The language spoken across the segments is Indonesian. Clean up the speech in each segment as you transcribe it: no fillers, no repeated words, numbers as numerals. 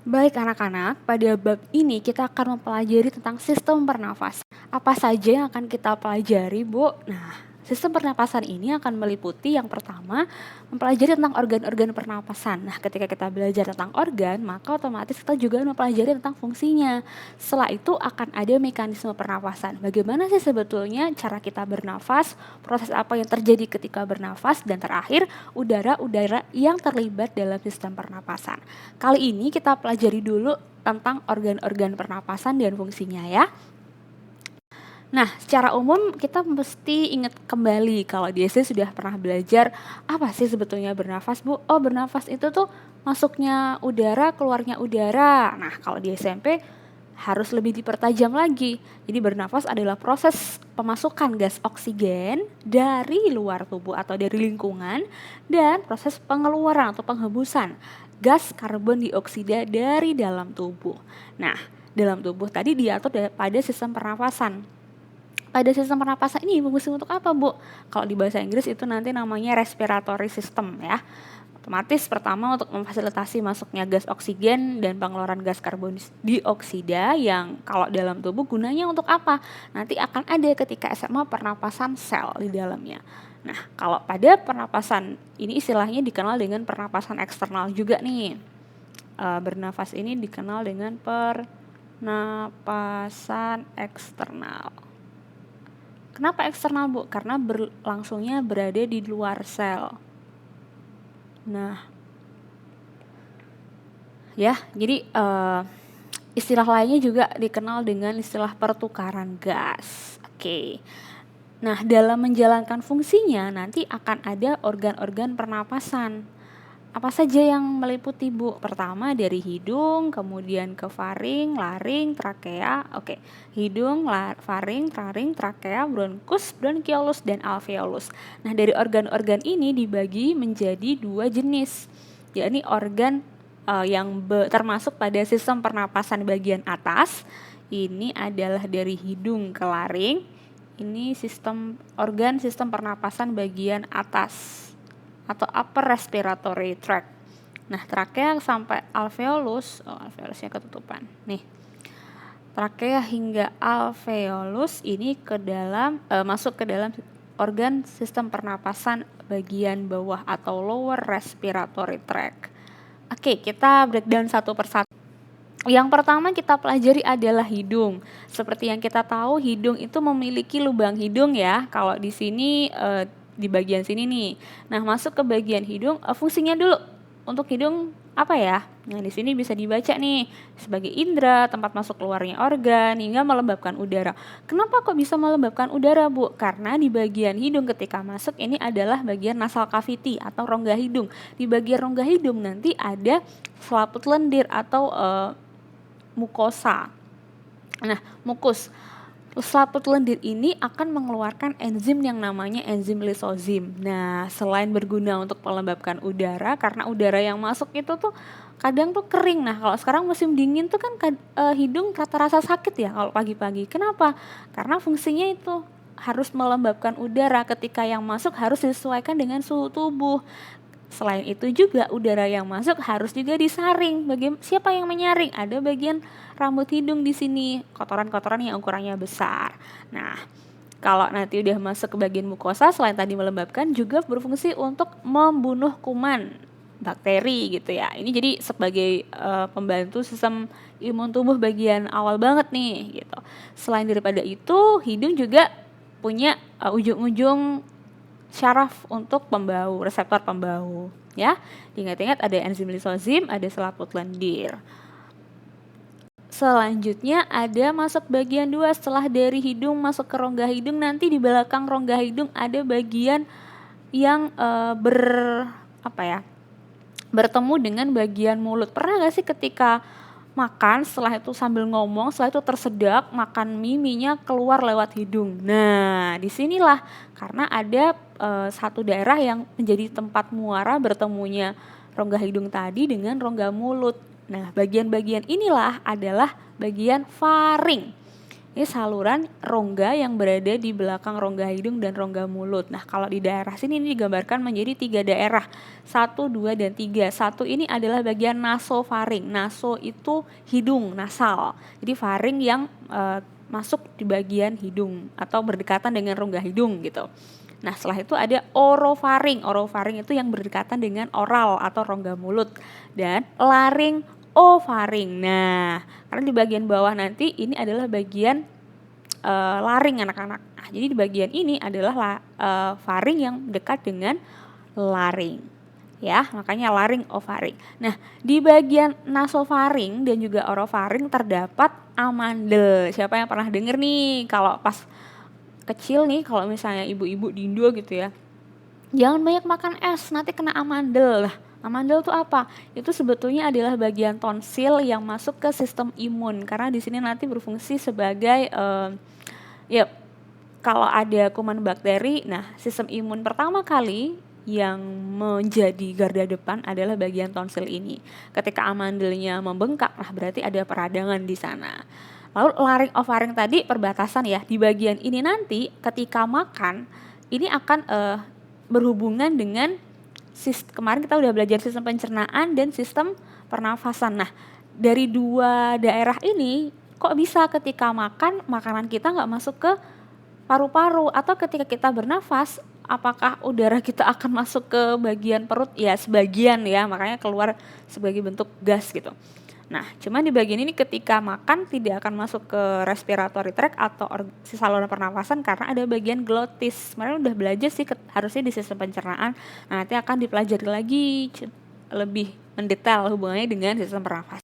Baik anak-anak, pada bab ini kita akan mempelajari tentang sistem pernafasan. Apa saja yang akan kita pelajari, Bu? Nah, sistem pernapasan ini akan meliputi yang pertama, mempelajari tentang organ-organ pernapasan. Nah, ketika kita belajar tentang organ, maka otomatis kita juga mempelajari tentang fungsinya. Setelah itu akan ada mekanisme pernapasan. Bagaimana sih sebetulnya cara kita bernafas, proses apa yang terjadi ketika bernafas, dan terakhir, udara-udara yang terlibat dalam sistem pernapasan. Kali ini kita pelajari dulu tentang organ-organ pernapasan dan fungsinya ya. Nah, secara umum kita mesti ingat kembali kalau di SD sudah pernah belajar apa sih sebetulnya bernafas, Bu? Oh, bernafas itu tuh masuknya udara, keluarnya udara. Nah, kalau di SMP harus lebih dipertajam lagi. Jadi bernafas adalah proses pemasukan gas oksigen dari luar tubuh atau dari lingkungan dan proses pengeluaran atau penghembusan gas karbon dioksida dari dalam tubuh. Nah, dalam tubuh tadi diatur pada sistem pernafasan. Pada sistem pernapasan ini berfungsi untuk apa, Bu? Kalau di bahasa Inggris itu nanti namanya respiratory system ya. Otomatis pertama untuk memfasilitasi masuknya gas oksigen dan pengeluaran gas karbon dioksida yang kalau dalam tubuh gunanya untuk apa? Nanti akan ada ketika SMA pernapasan sel di dalamnya. Nah, kalau pada pernapasan ini istilahnya dikenal dengan pernapasan eksternal juga nih. Bernafas ini dikenal dengan pernapasan eksternal. Kenapa eksternal, Bu? Karena berlangsungnya berada di luar sel. Nah, ya, jadi istilah lainnya juga dikenal dengan istilah pertukaran gas. Oke. Nah, dalam menjalankan fungsinya nanti akan ada organ-organ pernapasan. Apa saja yang meliputi, Bu? Pertama dari hidung, kemudian ke faring, laring, trakea. Oke, hidung, faring, trakea, bronkus, bronkiolus, dan alveolus. Nah, dari organ-organ ini dibagi menjadi dua jenis, yakni organ yang termasuk pada sistem pernapasan bagian atas. Ini adalah dari hidung ke laring. Ini organ sistem pernapasan bagian atas atau upper respiratory tract. Nah, trakea sampai alveolus, alveolusnya ketutupan. Nih, trakea hingga alveolus ini masuk ke dalam organ sistem pernapasan bagian bawah atau lower respiratory tract. Oke, kita breakdown satu persatu. Yang pertama kita pelajari adalah hidung. Seperti yang kita tahu, hidung itu memiliki lubang hidung ya. Kalau di sini di bagian sini nih. Nah, masuk ke bagian hidung, fungsinya dulu. Untuk hidung apa ya? Nah, di sini bisa dibaca nih sebagai indera, tempat masuk keluarnya organ hingga melembabkan udara. Kenapa kok bisa melembabkan udara, Bu? Karena di bagian hidung ketika masuk ini adalah bagian nasal cavity atau rongga hidung. Di bagian rongga hidung nanti ada selaput lendir atau mukosa. Nah, mukus. Selaput lendir ini akan mengeluarkan enzim yang namanya enzim lisozim. Nah, selain berguna untuk melembabkan udara, karena udara yang masuk itu tuh kadang tuh kering. Nah, kalau sekarang musim dingin tuh kan hidung rasa sakit ya kalau pagi-pagi. Kenapa? Karena fungsinya itu harus melembabkan udara, ketika yang masuk harus disesuaikan dengan suhu tubuh. Selain itu juga udara yang masuk harus juga disaring. Siapa yang menyaring? Ada bagian rambut hidung di sini, kotoran-kotoran yang ukurannya besar. Nah, kalau nanti udah masuk ke bagian mukosa, selain tadi melembabkan juga berfungsi untuk membunuh kuman, bakteri gitu ya. Ini jadi sebagai pembantu sistem imun tubuh bagian awal banget nih gitu. Selain daripada itu, hidung juga punya ujung-ujung syaraf untuk pembau, reseptor pembau ya. Ingat-ingat ada enzim lisozim, ada selaput lendir. Selanjutnya ada masuk bagian 2, setelah dari hidung masuk ke rongga hidung, nanti di belakang rongga hidung ada bagian yang bertemu dengan bagian mulut. Pernah gak sih ketika makan, setelah itu sambil ngomong, setelah itu tersedak, makan mie-nya keluar lewat hidung. Nah, disinilah karena ada satu daerah yang menjadi tempat muara bertemunya rongga hidung tadi dengan rongga mulut. Nah, bagian-bagian inilah adalah bagian faring. Ini saluran rongga yang berada di belakang rongga hidung dan rongga mulut. Nah, kalau di daerah sini ini digambarkan menjadi 3 daerah. 1, 2, dan 3. 1 ini adalah bagian nasofaring. Naso itu hidung, nasal. Jadi faring yang masuk di bagian hidung atau berdekatan dengan rongga hidung gitu. Nah, setelah itu ada orofaring. Orofaring itu yang berdekatan dengan oral atau rongga mulut. Dan laring ofaring. Nah, karena di bagian bawah nanti ini adalah bagian laring anak-anak. Nah, jadi di bagian ini adalah faring yang dekat dengan laring. Ya, makanya laring ofaring. Nah, di bagian nasofaring dan juga orofaring terdapat amandel. Siapa yang pernah denger nih kalau pas kecil nih, kalau misalnya ibu-ibu di Indo gitu ya, jangan banyak makan es, nanti kena amandel. Lah, amandel itu apa? Itu sebetulnya adalah bagian tonsil yang masuk ke sistem imun, karena di sini nanti berfungsi sebagai ya kalau ada kuman bakteri, nah sistem imun pertama kali yang menjadi garda depan adalah bagian tonsil ini. Ketika amandelnya membengkak, nah berarti ada peradangan di sana. Lalu laring ofaring tadi perbatasan ya, di bagian ini nanti ketika makan ini akan berhubungan dengan kemarin kita udah belajar sistem pencernaan dan sistem pernafasan. Nah, dari dua daerah ini kok bisa ketika makan makanan kita nggak masuk ke paru-paru, atau ketika kita bernafas apakah udara kita akan masuk ke bagian perut? Ya sebagian ya, makanya keluar sebagai bentuk gas gitu. Nah, cuman di bagian ini ketika makan tidak akan masuk ke respiratory tract atau saluran pernafasan karena ada bagian glotis. Kemarin udah belajar sih harusnya di sistem pencernaan. Nah, nanti akan dipelajari lagi lebih mendetail hubungannya dengan sistem pernafasan.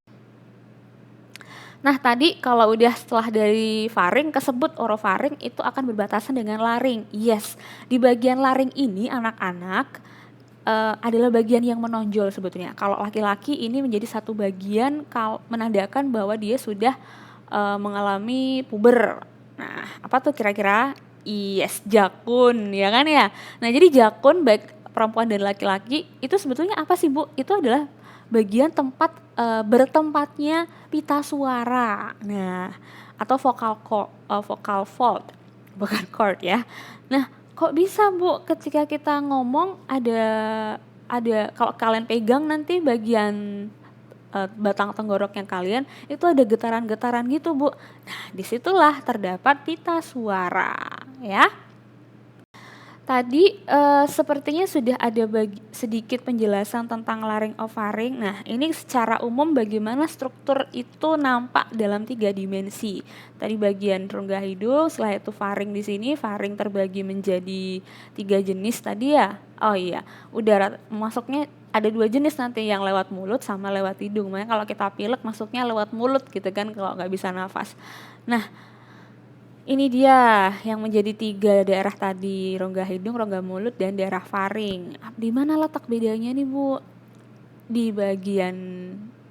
Nah, tadi kalau udah setelah dari faring kesebut orofaring itu akan berbatasan dengan laring. Yes, di bagian laring ini anak-anak adalah bagian yang menonjol sebetulnya. Kalau laki-laki ini menjadi satu bagian menandakan bahwa dia sudah mengalami puber. Nah, apa tuh kira-kira? Yes, jakun, ya kan ya. Nah, jadi jakun baik perempuan dan laki-laki itu sebetulnya apa sih, Bu? Itu adalah bagian tempat bertempatnya pita suara. Nah, atau vocal fold, bukan cord ya. Nah, kok bisa, Bu, ketika kita ngomong ada kalau kalian pegang nanti bagian batang tenggoroknya kalian itu ada getaran-getaran gitu, Bu. Nah, disitulah terdapat pita suara, ya. Tadi sepertinya sudah ada sedikit penjelasan tentang laring ofaring. Nah, ini secara umum bagaimana struktur itu nampak dalam 3 dimensi. Tadi bagian rongga hidung, setelah itu faring di sini. Faring terbagi menjadi 3 jenis tadi ya. Oh iya, udara masuknya ada 2 jenis nanti, yang lewat mulut sama lewat hidung. Makanya kalau kita pilek masuknya lewat mulut gitu kan kalau nggak bisa nafas. Nah, ini dia yang menjadi 3 daerah tadi, rongga hidung, rongga mulut, dan daerah faring. Di mana letak bedanya nih, Bu? Di bagian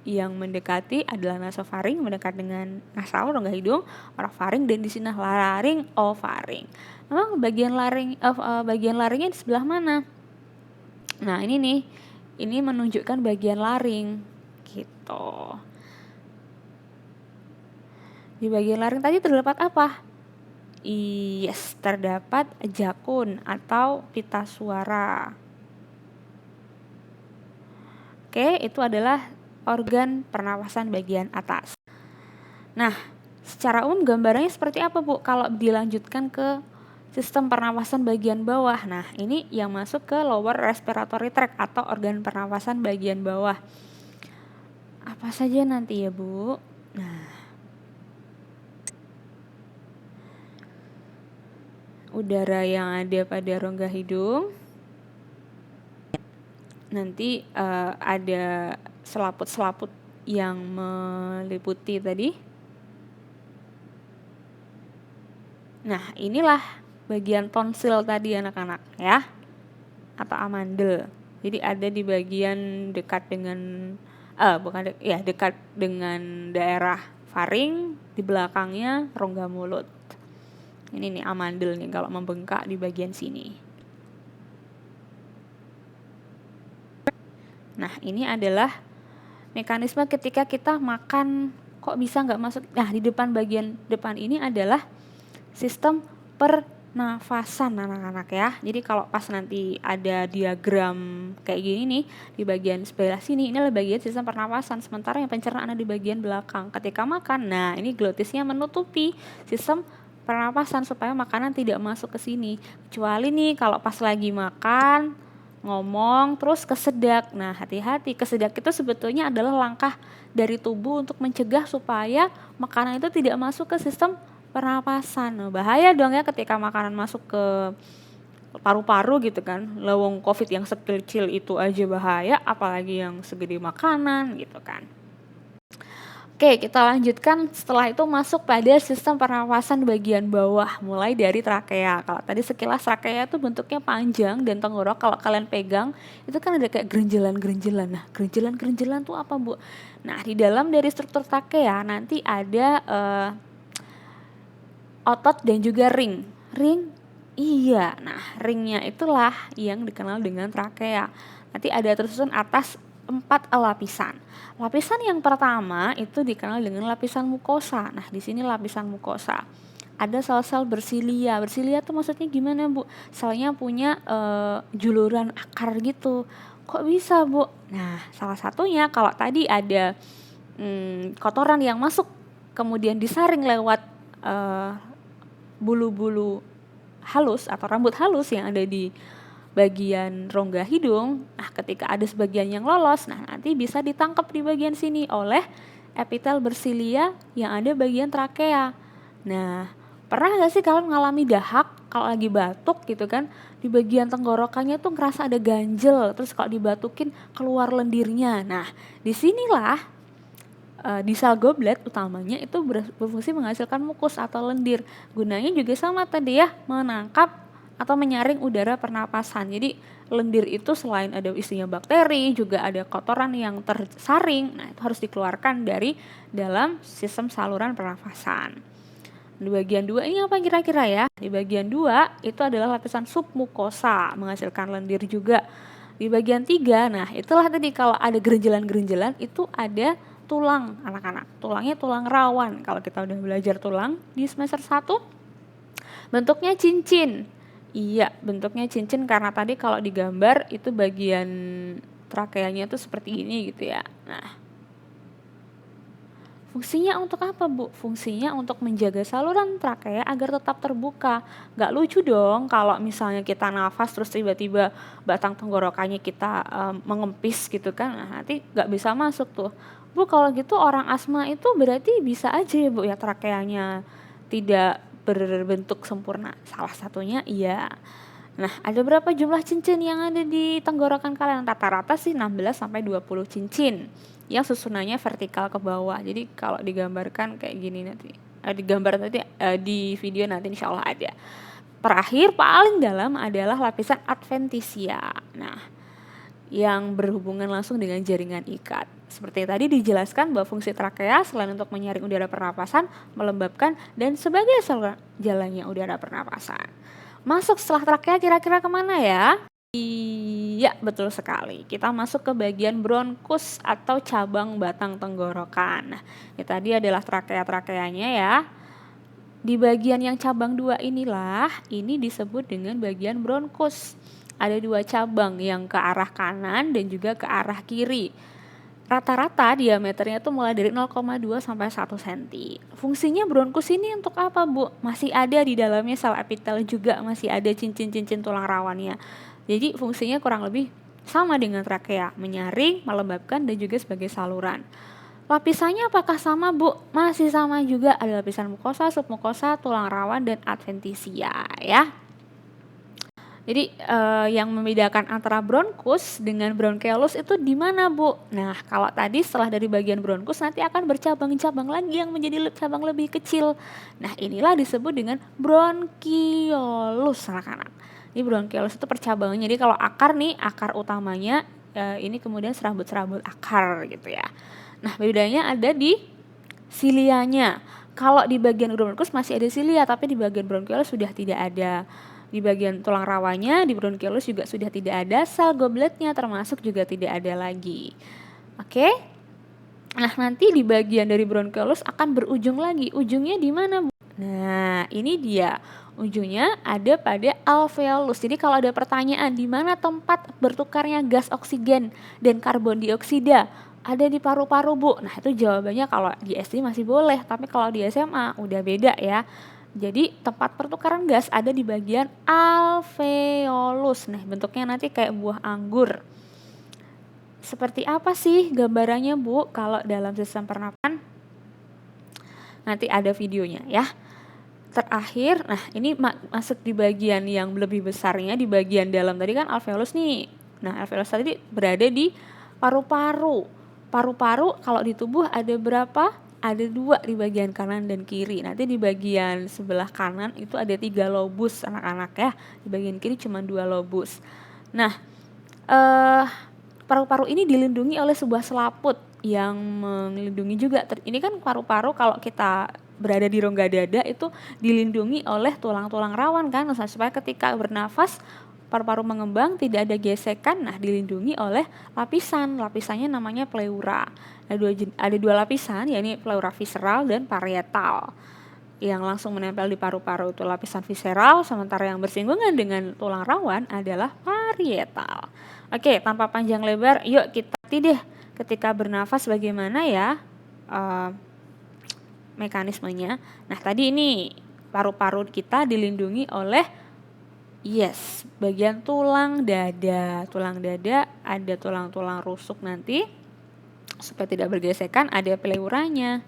yang mendekati adalah nasofaring, mendekat dengan nasal, rongga hidung, orofaring, dan di sini laring, ofaring. Memang bagian laringnya di sebelah mana? Nah, ini nih, ini menunjukkan bagian laring, gitu. Di bagian laring tadi terdapat apa? Yes, terdapat jakun atau pita suara. Oke, itu adalah organ pernapasan bagian atas. Nah, secara umum gambarannya seperti apa, Bu? Kalau dilanjutkan ke sistem pernapasan bagian bawah. Nah, ini yang masuk ke lower respiratory tract atau organ pernapasan bagian bawah. Apa saja nanti ya, Bu? Nah, udara yang ada pada rongga hidung, nanti ada selaput-selaput yang meliputi tadi. Nah, inilah bagian tonsil tadi anak-anak ya, atau amandel. Jadi ada di bagian dekat dengan dekat dengan daerah faring, di belakangnya rongga mulut. Ini nih amandel nih kalau membengkak di bagian sini. Nah, ini adalah mekanisme ketika kita makan kok bisa nggak masuk? Nah, di bagian depan ini adalah sistem pernafasan anak-anak ya. Jadi kalau pas nanti ada diagram kayak gini nih, di bagian sebelah sini ini adalah bagian sistem pernafasan, sementara yang pencernaan ada di bagian belakang. Ketika makan, nah ini glotisnya menutupi sistem pernapasan supaya makanan tidak masuk ke sini. Kecuali nih kalau pas lagi makan, ngomong terus kesedak. Nah, hati-hati, kesedak itu sebetulnya adalah langkah dari tubuh untuk mencegah supaya makanan itu tidak masuk ke sistem pernapasan. Nah, bahaya dong ya ketika makanan masuk ke paru-paru gitu kan. Lawang COVID yang sekecil itu aja bahaya, apalagi yang segede makanan gitu kan. Oke, kita lanjutkan. Setelah itu masuk pada sistem pernapasan bagian bawah, mulai dari trakea. Kalau tadi sekilas trakea itu bentuknya panjang dan tenggorok, kalau kalian pegang itu kan ada kayak gerenjelan-gerenjelan. Nah, gerenjelan-gerenjelan tuh apa, Bu? Nah, di dalam dari struktur trakea nanti ada otot dan juga ring. Ring? Iya. Nah, ringnya itulah yang dikenal dengan trakea. Nanti ada tersusun atas 4 lapisan. Lapisan yang pertama itu dikenal dengan lapisan mukosa. Nah, di sini lapisan mukosa. Ada sel-sel bersilia. Bersilia tuh maksudnya gimana, Bu? Selnya punya juluran akar gitu. Kok bisa, Bu? Nah, salah satunya kalau tadi ada kotoran yang masuk kemudian disaring lewat bulu-bulu halus atau rambut halus yang ada di bagian rongga hidung. Nah, ketika ada sebagian yang lolos, nah nanti bisa ditangkap di bagian sini oleh epitel bersilia yang ada bagian trakea. Nah, pernah gak sih kalian mengalami dahak kalau lagi batuk gitu kan, di bagian tenggorokannya tuh ngerasa ada ganjel, terus kalau dibatukin keluar lendirnya. Nah, disinilah di sel goblet utamanya itu berfungsi menghasilkan mukus atau lendir. Gunanya juga sama tadi ya, menangkap atau menyaring udara pernapasan. Jadi lendir itu selain ada isinya bakteri, juga ada kotoran yang tersaring. Nah, itu harus dikeluarkan dari dalam sistem saluran pernapasan. Di bagian 2 ini apa kira-kira ya? Di bagian 2 itu adalah lapisan submukosa, menghasilkan lendir juga. Di bagian 3, nah itulah tadi kalau ada gerenjelan-gerenjelan itu ada tulang anak-anak. Tulangnya tulang rawan. Kalau kita udah belajar tulang di semester 1, bentuknya cincin. Iya, bentuknya cincin karena tadi kalau digambar itu bagian trakeanya tuh seperti ini gitu ya. Nah, fungsinya untuk apa, Bu? Fungsinya untuk menjaga saluran trakea agar tetap terbuka. Gak lucu dong kalau misalnya kita nafas terus tiba-tiba batang tenggorokannya kita mengempis gitu kan. Nah, nanti gak bisa masuk tuh. Bu, kalau gitu orang asma itu berarti bisa aja ya, Bu, ya trakeanya tidak berbentuk sempurna. Salah satunya iya. Nah, ada berapa jumlah cincin yang ada di tenggorokan kalian? Rata-rata sih 16 sampai 20 cincin yang susunannya vertikal ke bawah. Jadi kalau digambarkan kayak gini nanti. Digambar nanti di video nanti insya Allah ada. Terakhir paling dalam adalah lapisan adventitia. Nah, yang berhubungan langsung dengan jaringan ikat. Seperti tadi dijelaskan bahwa fungsi trakea selain untuk menyaring udara pernapasan, melembabkan, dan sebagai saluran jalannya udara pernapasan. Masuk setelah trakea kira-kira kemana ya? Iya, betul sekali. Kita masuk ke bagian bronkus atau cabang batang tenggorokan. Nah, ini tadi adalah trakea-trakeanya ya. Di bagian yang cabang 2 inilah, ini disebut dengan bagian bronkus. Ada 2 cabang yang ke arah kanan dan juga ke arah kiri. Rata-rata diameternya tuh mulai dari 0,2 sampai 1 cm. Fungsinya bronkus ini untuk apa, Bu? Masih ada di dalamnya sel epitel juga, masih ada cincin-cincin tulang rawannya. Jadi fungsinya kurang lebih sama dengan trakea, menyaring, melembabkan, dan juga sebagai saluran. Lapisannya apakah sama, Bu? Masih sama juga, ada lapisan mukosa, submukosa, tulang rawan, dan adventitia ya. Jadi yang membedakan antara bronkus dengan bronkeolus itu di mana, Bu? Nah, kalau tadi setelah dari bagian bronkus nanti akan bercabang-cabang lagi yang menjadi cabang lebih kecil. Nah, inilah disebut dengan bronkiolus anak-anak. Ini bronkiolus itu percabangannya. Jadi kalau akar nih, akar utamanya ini kemudian serabut-serabut akar gitu ya. Nah, bedanya ada di silianya. Kalau di bagian bronkus masih ada silia, tapi di bagian bronkiolus sudah tidak ada. Di bagian tulang rawanya, di bronkiolus juga sudah tidak ada, sel gobletnya termasuk juga tidak ada lagi. Oke? Nah, nanti di bagian dari bronkiolus akan berujung lagi. Ujungnya di mana, Bu? Nah, ini dia. Ujungnya ada pada alveolus. Jadi kalau ada pertanyaan di mana tempat bertukarnya gas oksigen dan karbon dioksida, ada di paru-paru, Bu. Nah, itu jawabannya kalau di SD masih boleh, tapi kalau di SMA udah beda ya. Jadi tempat pertukaran gas ada di bagian alveolus. Nah, bentuknya nanti kayak buah anggur. Seperti apa sih gambarannya, Bu, kalau dalam sistem pernapasan? Nanti ada videonya ya. Terakhir, nah ini masuk di bagian yang lebih besarnya, di bagian dalam tadi kan alveolus nih. Nah, alveolus tadi berada di paru-paru. Paru-paru kalau di tubuh ada berapa? Ada 2 di bagian kanan dan kiri. Nanti di bagian sebelah kanan itu ada 3 lobus anak-anak ya. Di bagian kiri cuma 2 lobus. Nah, paru-paru ini dilindungi oleh sebuah selaput yang melindungi juga. Ini kan paru-paru kalau kita berada di rongga dada itu dilindungi oleh tulang-tulang rawan kan, supaya ketika bernafas paru-paru mengembang tidak ada gesekan. Nah, dilindungi oleh lapisannya namanya pleura. Ada dua lapisan, yakni pleura visceral dan parietal. Yang langsung menempel di paru-paru itu lapisan visceral, sementara yang bersinggungan dengan tulang rawan adalah parietal. Oke, tanpa panjang lebar, yuk kita lihat deh ketika bernafas bagaimana ya mekanismenya. Nah, tadi ini paru-paru kita dilindungi oleh bagian tulang dada. Tulang dada ada tulang-tulang rusuk nanti supaya tidak bergesekan, ada pleuranya.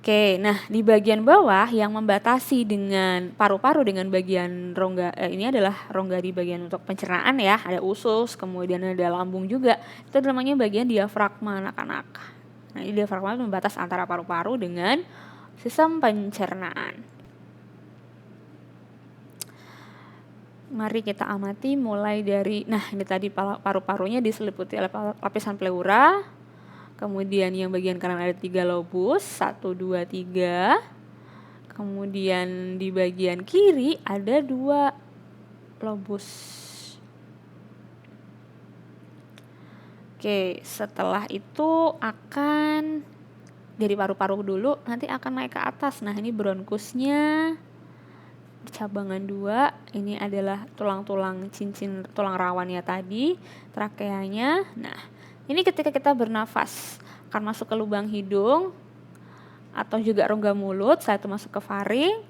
Oke, nah di bagian bawah yang membatasi dengan paru-paru dengan bagian rongga, ini adalah rongga di bagian untuk pencernaan ya, ada usus, kemudian ada lambung juga, itu namanya bagian diafragma anak-anak. Nah, ini diafragma membatas antara paru-paru dengan sistem pencernaan. Mari kita amati mulai dari, nah ini tadi paru-parunya diseliputi oleh lapisan pleura. Kemudian yang bagian kanan ada 3 lobus, 1, 2, 3. Kemudian di bagian kiri ada 2 lobus. Oke, setelah itu akan dari paru-paru dulu, nanti akan naik ke atas. Nah, ini bronkusnya, cabangan 2, ini adalah tulang-tulang cincin tulang rawannya tadi, trakeanya. Nah, ini ketika kita bernafas akan masuk ke lubang hidung atau juga rongga mulut, saat itu masuk ke faring.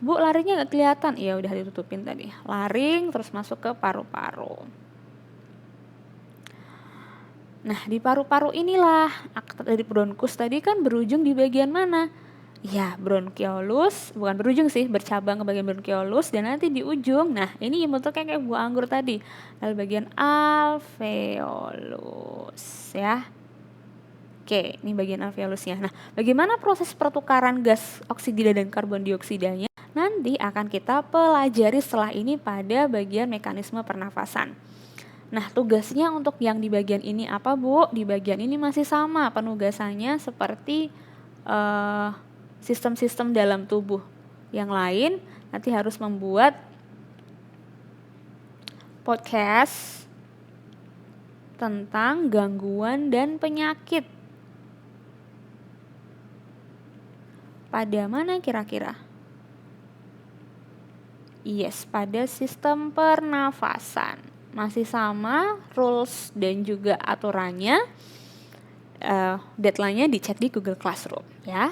Bu, laringnya nggak kelihatan? Iya, udah ditutupin tadi. Laring terus masuk ke paru-paru. Nah, di paru-paru inilah dari bronkus tadi kan berujung di bagian mana? Ya, bronkiolus, bukan berujung sih, bercabang ke bagian bronkiolus dan nanti di ujung. Nah, ini bentuknya kayak buah anggur tadi. Lalu bagian alveolus ya. Oke, ini bagian alveolusnya. Nah, bagaimana proses pertukaran gas oksida dan karbon dioksidanya? Nanti akan kita pelajari setelah ini pada bagian mekanisme pernafasan. Nah, tugasnya untuk yang di bagian ini apa, Bu? Di bagian ini masih sama penugasannya seperti sistem-sistem dalam tubuh yang lain. Nanti harus membuat podcast tentang gangguan dan penyakit. Pada mana kira-kira? Yes, pada sistem pernafasan. Masih sama rules dan juga aturannya. Deadline-nya dicek di Google Classroom ya.